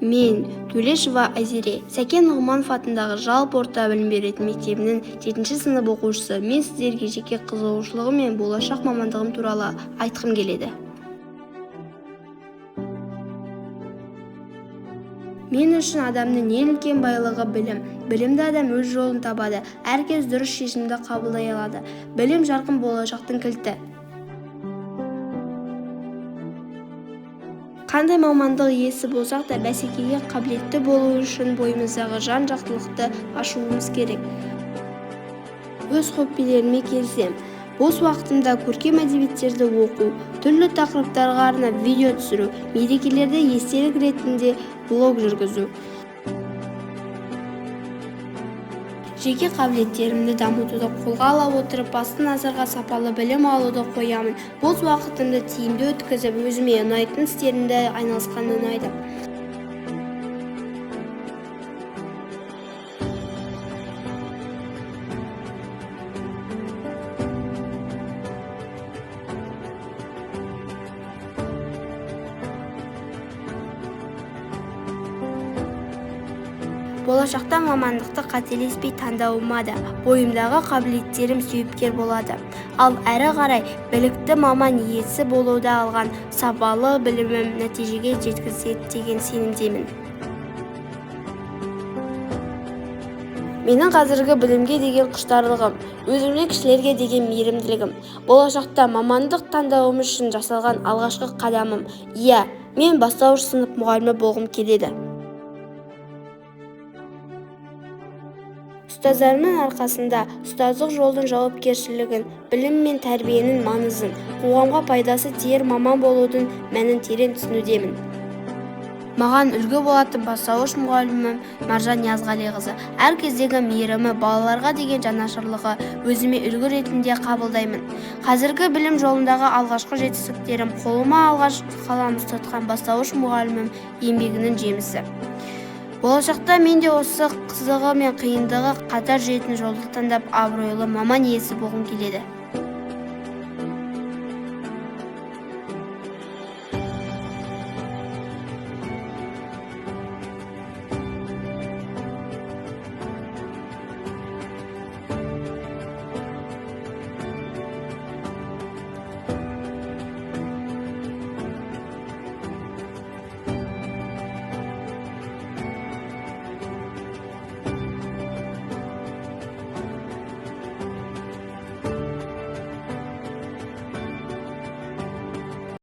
Мен Төлешова Айзере, Сәкен Нұғманов атындағы жалпы орта білім беретін мектебінің 7-ші сынып оқушысы. Мен сіздерге жеке қызығушылығым мен болашақ мамандығым туралы айтқым келеді. Мен үшін адамның ең үлкен байлығы білім. Білімді адам өз жолын табады, әркез дұрыс шешімді қабылдай алады. Білім жарқын болашақтың кілті. Қандай мамандық иесі болсақ та, бәсекеге қабілетті болу үшін бойымыздағы жан-жақтылықты ашуымыз керек. Өз хоббилеріме келсем, бос уақытымда көркем әдебиеттерді оқу, түрлі тақырыптарға арнап видео түсіру, мерекелерде естелік ретінде блог жүргізу. Жеке қабілеттерімді дамытуды қолға ала отырып, басты назарға сапалы білім алуды қоямын. Бос уақытымды тиімді өткізіп, өзіме ұнайтын істерімді айналысқанды ұнайды. Болашақта мамандықты қателеспей таңдауыма да, бойымдағы қабілеттерім себепкер болады. Ал әрі қарай білікті маман иесі болуда алған сапалы білімім нәтижеге жеткізеді деген сенімдемін. Менің қазіргі білімге деген құштарлығым, өзімнің кішілерге деген мейірімділігім, болашақта мамандық таңдауым үшін жасалған алғашқы қадамым. Иә, мен бастауыш сынып мұғалімі болғым келеді. Ұстаздарымның арқасында ұстаздық жолдың жауапкершілігін, білім мен тәрбиенің маңызын, қоғамға пайдасы тиер маман болудың мәнін терең түсінудемін. Маған үлгі болатын бастауыш мұғалімім Маржан Ниязғалиқызы. Әр кездегі мейірімі, балаларға деген жанашырлығы өзіме үлгі ретінде қабылдаймын. Қазіргі білім жолындағы алғашқы жетістіктерім, қолыма алғаш қалам ұстатқан бастауыш мұғалімім еңбегінің жемісі. Болашақта мен де осы қызығы мен қиындығы қатар жүретін жолды таңдап, абыройлы маман иесі болғым келеді.